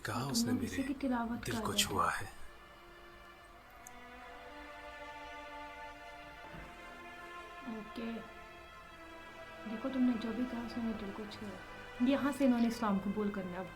कहा उसने मेरे दिल को छुआ है। ओके, देखो तुमने जो भी कहा उसने मेरे दिल को छुआ। यहाँ से इन्होंने इस्लाम कबूल करना। अब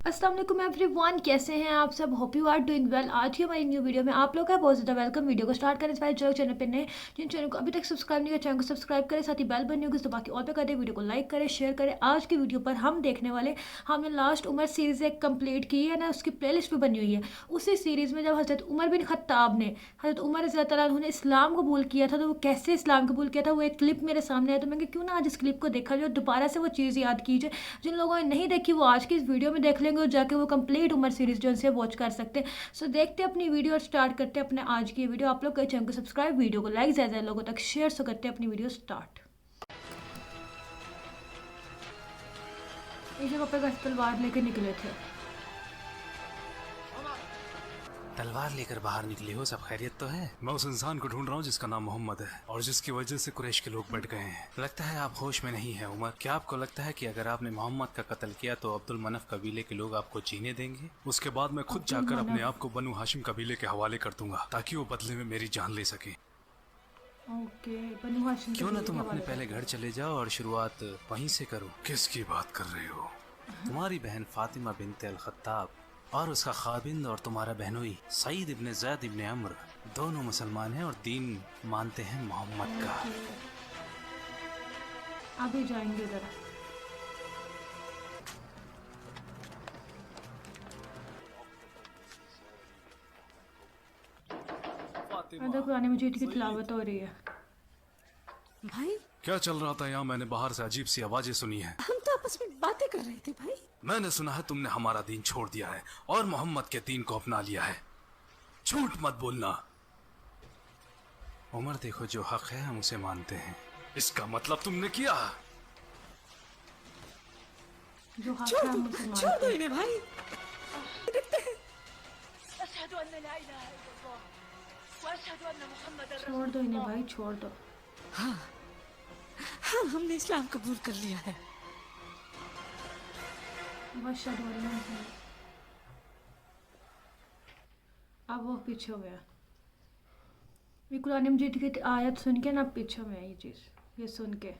अस्सलाम वालेकुम एवरीवन, कैसे हैं आप सब? Hope you are doing well. आज की हमारी न्यू वीडियो में आप लोग का बहुत ज़्यादा वेलकम। वीडियो को स्टार्ट करें, जो चैनल पे नए, जिन चैनल को अभी तक सब्सक्राइब नहीं किया चैनल को सब्सक्राइब करें, साथ ही बेल बटन होगी तो बाकी ऑल पे कर दें। वीडियो को लाइक करें, शेयर करें। आज की वीडियो पर हम देखने वाले, हमने लास्ट उमर सीरीज़ एक कंप्लीट की है ना, उसकी प्लेलिस्ट भी बनी हुई है। उसी सीरीज़ में जब हज़रत उमर बिन खत्ताब ने, हज़रत उमर रज़ी अल्लाह तआला अन्हु ने इस्लाम कबूल किया था, तो वो कैसे इस्लाम कबूल किया था वो एक क्लिप मेरे सामने है। तो मैं क्यों ना आज इस क्लिप को देखा जाए, दोबारा से वो चीज़ याद की जाए। जिन लोगों ने नहीं देखी वो आज की इस वीडियो में देख लेंगे और जाके वो कंप्लीट उमर सीरीज जो है वॉच कर सकते हैं। सो देखते हैं अपनी वीडियो और स्टार्ट करते हैं अपने आज की वीडियो। आप लोग चैनल को सब्सक्राइब, वीडियो को लाइक, ज़्यादा लोगों तक शेयर। सो करते हैं अपनी वीडियो स्टार्ट। एक जगह पे तलवार लेके निकले थे। तलवार लेकर बाहर निकले हो, सब खैरियत तो है? मैं उस इंसान को ढूंढ रहा हूँ जिसका नाम मोहम्मद है और जिसकी वजह से कुरैश के लोग बढ़ गए हैं। लगता है आप होश में नहीं है उमर। क्या आपको लगता है कि अगर आपने मोहम्मद का कत्ल किया तो अब्दुल मनफ कबीले के लोग आपको जीने देंगे? उसके बाद मैं खुद जाकर अपने आप को बनु हाशिम कबीले के हवाले कर दूंगा ताकि वो बदले में मेरी जान ले सके। ओके, बनु हाशिम क्यों ना तुम अपने पहले घर चले जाओ और शुरुआत वहीं से करो। किसकी बात कर रहे हो? तुम्हारी बहन फातिमा बिनते अल खत्ताब और उसका खाबिंद और तुम्हारा बहनोई सईद इब्ने ज़ैद इब्ने अम्र दोनों मुसलमान हैं और दीन मानते हैं मोहम्मद का। अभी जाएंगे जरा। कुरान मजीद की तिलावत हो रही है। भाई क्या चल रहा था यहाँ? मैंने बाहर से अजीब सी आवाजें सुनी है। हम तो आपस में बातें कर रहे थे भाई। मैंने सुना है तुमने हमारा दीन छोड़ दिया है और मोहम्मद के दीन को अपना लिया है। झूठ मत बोलना। उमर देखो, जो हक है हम उसे मानते हैं। इसका मतलब तुमने किया। जो हक छोड़ है दो, हम उसे छोड़ मानते दो हैं। इन्हें भाई। देखते हैं। छोड़ दो इन्हें भाई, छोड़ दो। हाँ, हमने इस्लाम कबूल कर लिया है। वशहदु अन्ना मुहम्मद। अब वो पीछे हो गया। ये कुरान मजीद की आयत सुन के ना पीछे में ये चीज़, ये सुन के।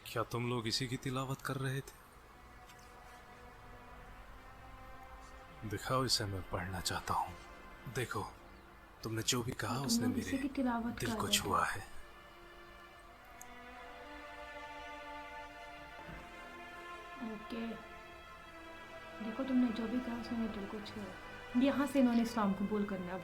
क्या तुम लोग इसी की तिलावत कर रहे थे? दिखाओ, इसे मैं पढ़ना चाहता हूँ। देखो, तुमने जो भी कहा उसने मेरे दिल को छुआ है। ओके, देखो तुमने जो भी कहा उसने मेरे दिल को छुआ। यहाँ से इन्होंने इस्लाम कबूल करना। अब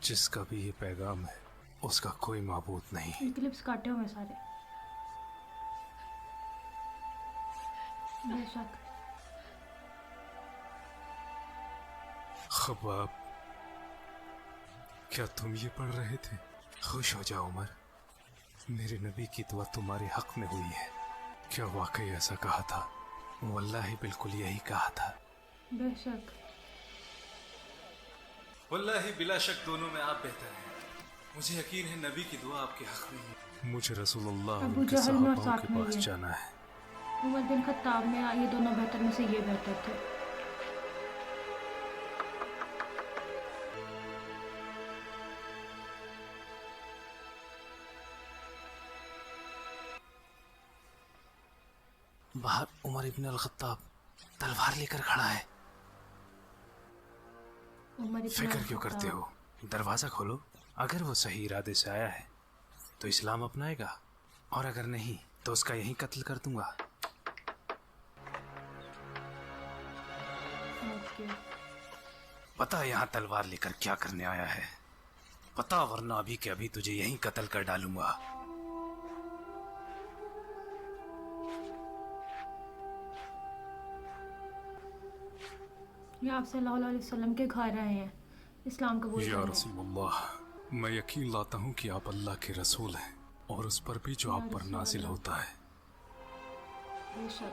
जिसका भी ये पैगाम है उसका कोई माबूद नहीं। क्लिप्स काटे हुए सारे। बेशक। खबाब, क्या तुम ये पढ़ रहे थे? खुश हो जाओ उमर, मेरे नबी की दुआ तुम्हारे हक में हुई है। क्या वाकई ऐसा कहा था? वल्लाही बिल्कुल यही कहा था। बेशक। वल्लाही बिला शक दोनों में आप बेहतर हैं। मुझे यकीन है नबी की दुआ आपके हक में है। मुझे रसूलुल्लाह और अबू उनके जहल में और सहाबाओं साथ के में पास ये। जाना है। उमर बिन खत्ताब में ये दोनों बेहतर में से ये बेहतर थे। बाहर उमर इब्न अल खत्ताब तलवार लेकर खड़ा है। फिक्र क्यों करते हो? दरवाजा खोलो। अगर वो सही इरादे से आया है तो इस्लाम अपनाएगा और अगर नहीं तो उसका यहीं कत्ल कर दूंगा। ओके। पता है यहाँ तलवार लेकर क्या करने आया है? पता, वरना अभी के अभी तुझे यहीं कत्ल कर डालूंगा। ये आप सल्लल्लाहु अलैहि वसल्लम के घर आए हैं, इस्लाम कबूल या करने। रसूलुल्लाह, मैं यकीन लाता हूँ कि आप अल्लाह के रसूल हैं और उस पर भी जो आप पर नाजिल होता है। बेशक।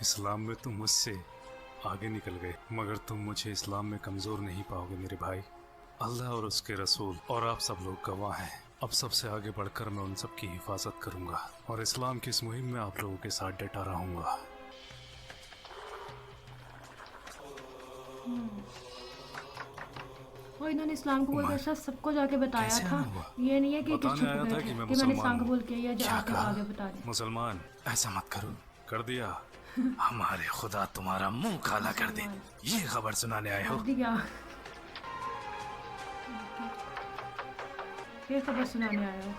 इस्लाम में तुम मुझसे आगे निकल गए, मगर तुम मुझे इस्लाम में कमजोर नहीं पाओगे मेरे भाई। अल्लाह और उसके रसूल और आप सब लोग गवाह हैं। अब सबसे आगे बढ़कर मैं उन सब की हिफाजत करूंगा और इस्लाम की इस मुहिम में आप लोगों के साथ डटा रहूंगा। और इन्होंने इस्लाम कबूल उमर, का सच सबको जाके बताया कैसे था। आना हुआ? ये नहीं है कि बताने छुप आया गए था थे कि मैं मैंने इस्लाम मुसलमान कबूल किया, या जो क्या आगे कहा? आगे बता रहे। मुसलमान, ऐसा मत करो। कर दिया। हमारे खुदा तुम्हारा मुंह काला कर दे। ये खबर सुनाने आए हो? कर दिया। ये खबर सुनाने आया हो?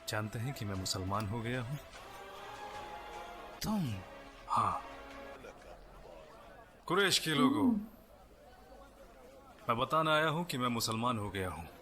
जानते हैं कि मैं मुसलमान हो गया हूँ? तुम? हाँ। कुरैश के लोगों, मैं बताना आया हूँ कि मैं मुसलमान हो गया हूँ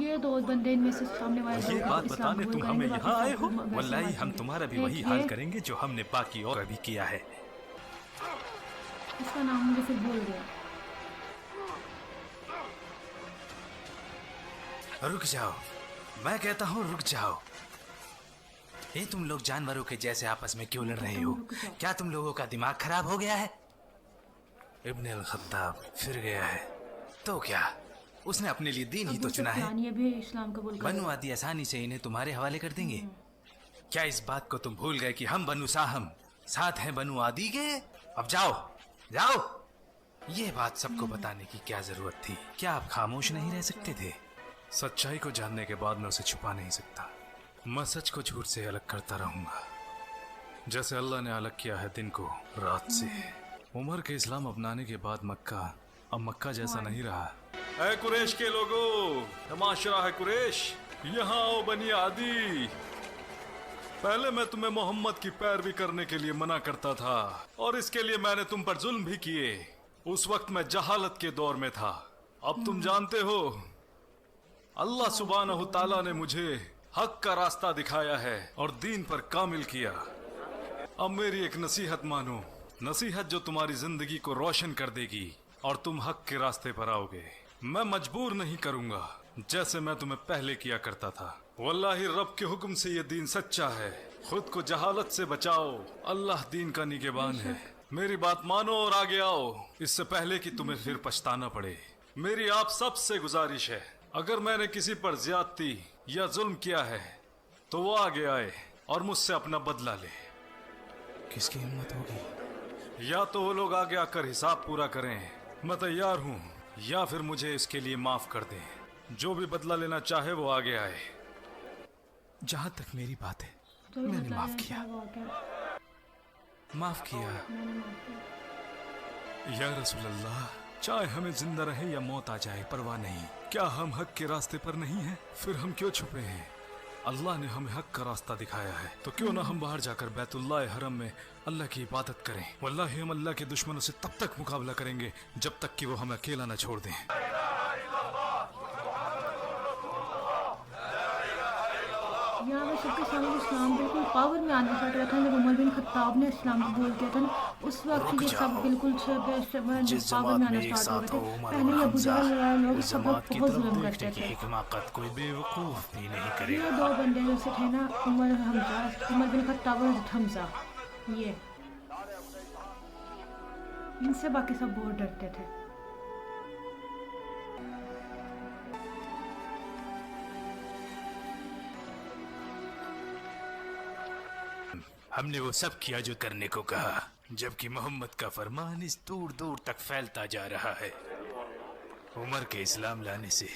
ये दो बंदे इनमें से सामने वाले ये लोग बात इस्लाम बताने कबूल तुम करेंगे, हमें बाकी यहाँ आए सब हो? वैसे वल्लाही मार हम देंगे। तुम्हारा भी एक वही ये, हाल करेंगे जो हमने बाकी और अभी किया है। इसका नाम मुझे फिर भूल गया। रुक जाओ, मैं कहता हूँ रुक जाओ। ये तुम लोग जानवरों के जैसे आपस में क्यों लड़ रहे हो? क्या तुम लोगों का दिमाग खराब हो गया है? इब्न अल खत्ताब फिर गया है तो क्या? उसने अपने लिए दीन ही तो चुना है। ये भी इस्लाम कबूल कर बनु आदि आसानी से इन्हें तुम्हारे हवाले कर देंगे। क्या इस बात को तुम भूल गए कि हम बनु साहम साथ हैं बनु आदि के? अब जाओ जाओ। ये बात सबको बताने की क्या जरूरत थी? क्या आप खामोश नहीं रह सकते थे? सच्चाई को जानने के बाद मैं उसे छुपा नहीं सकता। मैं सच को झूठ से अलग करता रहूंगा, जैसे अल्लाह ने अलग किया है दिन को रात से। उमर के इस्लाम अपनाने के बाद मक्का अब मक्का जैसा नहीं रहा। ऐ कुरैश के लोगों, तमाशा है कुरैश, यहाँ आओ बनी आदि। पहले मैं तुम्हें मोहम्मद की पैरवी करने के लिए मना करता था और इसके लिए मैंने तुम पर जुल्म भी किए। उस वक्त मैं जहालत के दौर में था। अब तुम जानते हो, अल्लाह सुब्हानहू ताला ने मुझे हक का रास्ता दिखाया है और दीन पर कामिल किया। अब मेरी एक नसीहत मानो, नसीहत जो तुम्हारी जिंदगी को रोशन कर देगी और तुम हक के रास्ते पर आओगे। मैं मजबूर नहीं करूंगा जैसे मैं तुम्हें पहले किया करता था। वल्लाही रब के हुक्म से ये दीन सच्चा है। खुद को जहालत से बचाओ, अल्लाह दीन का निगहबान है। मेरी बात मानो और आगे आओ, इससे पहले कि तुम्हें फिर पछताना पड़े। मेरी आप सब से गुजारिश है, अगर मैंने किसी पर ज्यादती या जुल्म किया है तो वो आगे आए और मुझसे अपना बदला ले। किसकी हिम्मत होगी? या तो वो लोग आगे आकर हिसाब पूरा करें, मैं तैयार हूँ, या फिर मुझे इसके लिए माफ कर दें। जो भी बदला लेना चाहे वो आगे आए। जहाँ तक मेरी बात है, तो मैंने माफ किया, माफ किया। या रसूल अल्लाह, चाहे हमें जिंदा रहे या मौत आ जाए परवाह नहीं। क्या हम हक के रास्ते पर नहीं हैं? फिर हम क्यों छुपे हैं? अल्लाह ने हमें हक का रास्ता दिखाया है, तो क्यों ना हम बाहर जाकर बैतुल्लाह हरम में अल्लाह की इबादत करें। वल्लाही हम अल्लाह के दुश्मनों से तब तक मुकाबला करेंगे जब तक कि वो हमें अकेला न छोड़ दें। यहाँ पे सबके सामने इस्लाम बिल्कुल पावर में आने स्टार्ट हुआ था जब उमर बिन खत्ताब ने इस्लाम कबूल किया था ना, उस वक्त ये सब बिल्कुल पावर में आना स्टार्ट हो गए थे। पहले अबू जहल लोग सब लोग बहुत जुल्म करते थे। कोई बेवकूफ भी नहीं ये करेगा। दो बंदे जैसे थे ना, उमर बिन खत्ताब और हमजा, ये इनसे बाकी सब बहुत डरते थे। हमने वो सब किया जो करने को कहा, जबकि मोहम्मद का फरमान इस दूर दूर तक फैलता जा रहा है। उमर के इस्लाम लाने से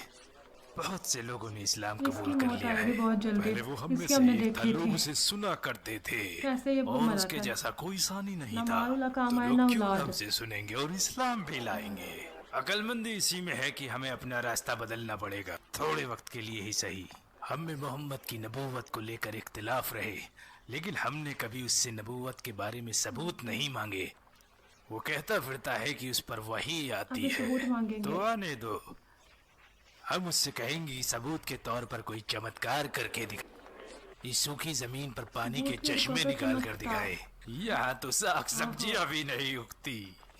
बहुत से लोगों ने इस्लाम इसकी कबूल कर मौत लिया आएगी है। बहुत जल्दी। पहले वो हम में इसकी से हमने एक था, देखी लोग थी उसे सुना करते थे कैसे ये और मरा उसके था। जैसा कोई सानी नहीं ना था। मारू ला काम तो आए लोग ना क्यों औलाद। हमसे सुनेंगे और इस्लाम भी लाएंगे। अक्लमंदी इसी में है कि हमें अपना रास्ता बदलना पड़ेगा, थोड़े वक्त के लिए ही सही। हम में मोहम्मद की नबूवत को लेकर इख्तिलाफ रहे, लेकिन हमने कभी उससे नबूवत के बारे में सबूत नहीं मांगे। वो कहता फिरता है कि उस पर वही आती अभी है, सबूत मांगेंगे। तो आने दो। हम उससे कहेंगे कि सबूत के तौर पर कोई चमत्कार करके दिखा, इस सूखी जमीन पर पानी के सबूत के चश्मे तौर पर निकाल कर चमत्कार। दिखाए। यहाँ तो साग सब्जियां भी नहीं उगती,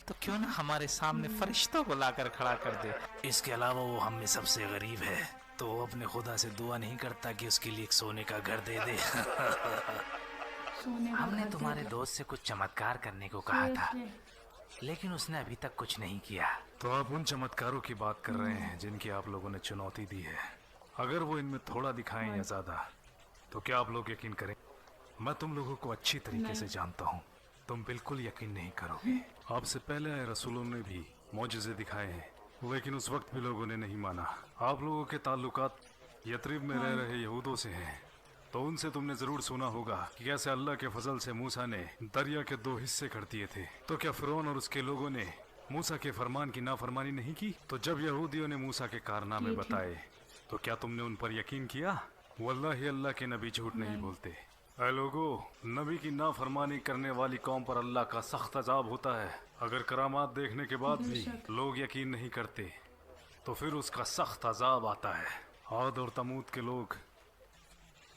तो क्यों ना हमारे सामने फरिश्तों को लाकर खड़ा कर दे। इसके अलावा वो हम में सबसे गरीब है, तो वो अपने खुदा से दुआ नहीं करता कि उसके लिए एक सोने का घर दे दे। सोने का हमने घर तुम्हारे दे दे। दोस्त से कुछ चमत्कार करने को कहा था, इसलिए लेकिन उसने अभी तक कुछ नहीं किया। तो आप उन चमत्कारों की बात कर रहे हैं जिनकी आप लोगों ने चुनौती दी है। अगर वो इनमें थोड़ा दिखाएं या ज्यादा, तो क्या आप लोग यकीन करें? मैं तुम लोगों को अच्छी तरीके से जानता हूँ, तुम बिल्कुल यकीन नहीं करोगे। आपसे पहले आए रसूलों ने भी मौजज़े दिखाए हैं, लेकिन उस वक्त भी लोगों ने नहीं माना। आप लोगों के ताल्लुकात यथरिब में रह रहे यहूदों से हैं, तो उनसे तुमने जरूर सुना होगा कि कैसे अल्लाह के फजल से मूसा ने दरिया के 2 हिस्से कर दिए थे। तो क्या फिरौन और उसके लोगों ने मूसा के फरमान की नाफरमानी नहीं की? तो जब यहूदियों ने मूसा के कारनामे बताए, तो क्या तुमने उन पर यकीन किया? वल्लाही अल्लाह के नबी झूठ नहीं बोलते। ऐ लोगो, नबी की नाफरमानी करने वाली कौम पर अल्लाह का सख्त अजाब होता है। अगर करामात देखने के बाद भी लोग यकीन नहीं करते, तो फिर उसका सख्त अजाब आता है। आद और तमूद के लोग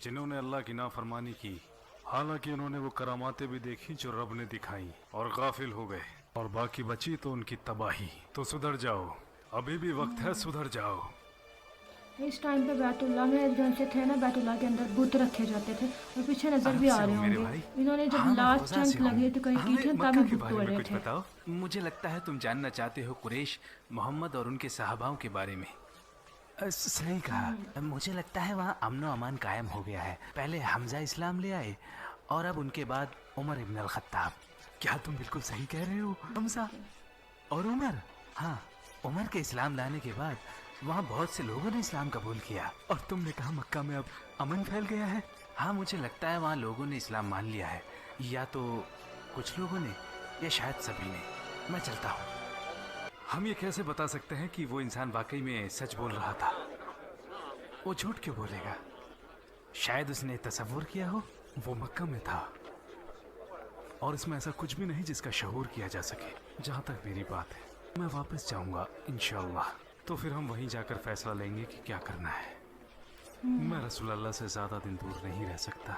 जिन्होंने अल्लाह की नाफरमानी की, हालांकि उन्होंने वो करामातें भी देखी जो रब ने दिखाई, और गाफिल हो गए, और बाकी बची तो उनकी तबाही। तो सुधर जाओ, अभी भी वक्त है, सुधर जाओ। इस टाइम पे बैतुल्ला में जो से थे ना, बैतुल्ला के अंदर बुत रखे जाते थे और पीछे नजर भी आ रहे होंगे। इन्होंने जब लास्ट चंक लगे थे कहीं की थी, तभी बुत तोड़े थे। बताओ, मुझे लगता है तुम जानना चाहते हो कुरैश, मोहम्मद और उनके सहाबाओं के बारे में। सही कहा। मुझे लगता है वहाँ अमन अमान कायम हो गया है। पहले हमजा इस्लाम ले आए और अब उनके बाद उमर इब्न अल खत्ताब। क्या तुम बिल्कुल सही कह रहे हो? हमजा और उमर? हाँ, उमर के इस्लाम लाने के बाद वहाँ बहुत से लोगों ने इस्लाम कबूल किया। और तुमने कहा मक्का में अब अमन फैल गया है? हाँ, मुझे लगता है वहाँ लोगों ने इस्लाम मान लिया है, या तो कुछ लोगों ने या शायद सभी ने। मैं चलता हूँ। हम ये कैसे बता सकते हैं कि वो इंसान वाकई में सच बोल रहा था? वो झूठ क्यों बोलेगा? शायद उसने तसव्वुर किया हो। वो मक्का में था और इसमें ऐसा कुछ भी नहीं जिसका शहूर किया जा सके। जहाँ तक मेरी बात है, मैं वापस जाऊंगा इंशाअल्लाह, तो फिर हम वहीं जाकर फैसला लेंगे कि क्या करना है। मैं रसूल अल्लाह से ज़्यादा दिन दूर नहीं रह सकता,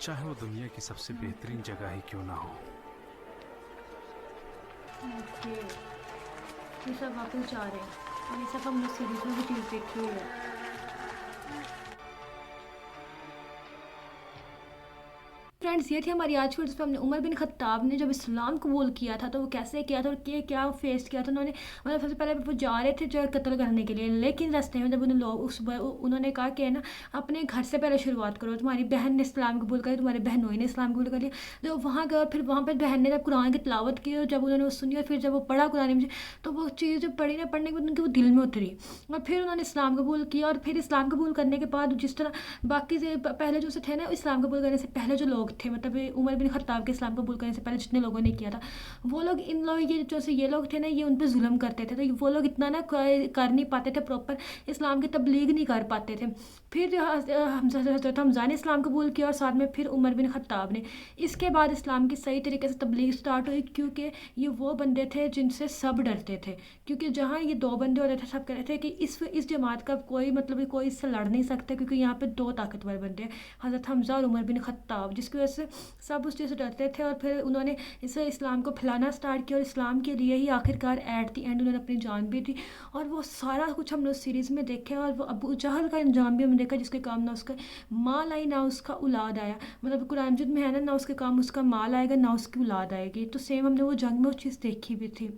चाहे वो दुनिया की सबसे बेहतरीन जगह ही क्यों ना हो। ओके, ये सब वापस जा रहे हैं और ये सब हमने सीरीज में भी चीज़ देखी हुई है। फ्रेंड्स, ये थी हमारी आज की वीडियो में हमने उमर बिन खत्ताब ने जब इस्लाम कबूल किया था तो वो कैसे किया था और क्या फेस किया था उन्होंने। मतलब सबसे पहले वो जा रहे थे जो कत्ल करने के लिए, लेकिन रास्ते में जब उन्हें लोग उन्होंने कहा कि ना अपने घर से पहले शुरुआत करो। तुम्हारी बहन ने इस्लाम कबूल कर, तुम्हारे बहनोई ने इस्लाम कबूल कर लिया। तो वहाँ गए, फिर वहाँ पर बहन ने जब कुरान की तिलावत की और जब उन्होंने वो सुनी और फिर जब वो पढ़ा कुरान में, तो वो चीज़ जब पढ़ी ना, पढ़ने के बाद उनके वो दिल में उतरी और फिर उन्होंने इस्लाम कबूल किया। और फिर इस्लाम कबूल करने के बाद जिस तरह बाकी से पहले जो से थे ना, इस्लाम कबूल करने से पहले जो लोग थे, मतलब उमर बिन खत्ताब के इस्लाम कबूल करने से पहले जितने लोगों ने किया था, वो लोग इन लोग ये जो से ये लोग थे ना, ये उन पर जुल्म करते थे। तो वो लोग इतना ना कर नहीं पाते थे, प्रॉपर इस्लाम की तबलीग नहीं कर पाते थे। फिर हज़रत हमज़ा ने इस्लाम कबूल किया और साथ में फिर उमर बिन खत्ताब ने। इसके बाद इस्लाम की सही तरीके से तबलीग स्टार्ट हुई, क्योंकि ये वो बंदे थे जिनसे सब डरते थे। क्योंकि जहाँ ये 2 बंदे होते थे, सब कहते थे कि इस जमात का कोई मतलब कोई इससे लड़ नहीं सकता, क्योंकि यहाँ पे 2 ताकतवर बंदे हैं, हज़रत हमज़ा और उमर बिन खत्ताब, जिसकी वजह से सब उस चीज़ से डरते थे। और फिर उन्होंने इसे इस्लाम को फैलाना स्टार्ट किया और इस्लाम के लिए ही आखिरकार एट दी एंड उन्होंने अपनी जान भी दी। और वो सारा कुछ हम लोग सीरीज़ में देखे और वो अबू जहल का अंजाम भी हमने देखा, जिसके काम ना उसका माल आई ना उसका औलाद आया। मतलब कुरान मजीद में है ना उसके काम उसका माल आएगा ना उसकी औलाद आएगी। तो सेम हमने वो जंग में वो चीज़ देखी भी थी।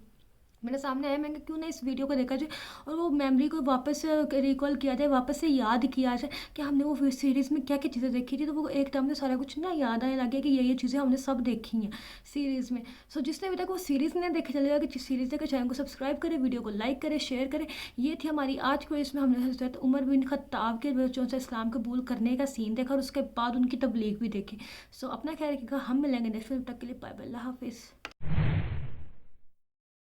मेरे सामने आया, मैंने क्यों ना इस वीडियो को देखा जाए और वो मेमोरी को वापस रिकॉल किया जाए, वापस से याद किया जाए कि हमने वो सीरीज़ में क्या क्या चीज़ें देखी थी। तो वो एक टाइम में सारा कुछ ना याद आने लगे कि ये चीज़ें हमने सब देखी हैं सीरीज़ में। सो जिसने अभी तक वो सीरीज़ नहीं देखी, चलेगा कि सीरीज़ देखकर चैनल को सब्सक्राइब करें, वीडियो को लाइक करें, शेयर करें। ये थी हमारी आज को, इसमें हमने हज़रत उमर बिन खत्ताब के बच्चों से इस्लाम कबूल करने का सीन देखा और उसके बाद उनकी तबलीग भी देखी। सो अपना ख्याल रखिएगा, हम मिलेंगे नेक्स्ट फिल्म, तक के लिए बाय बाय, अल्लाह हाफिज़।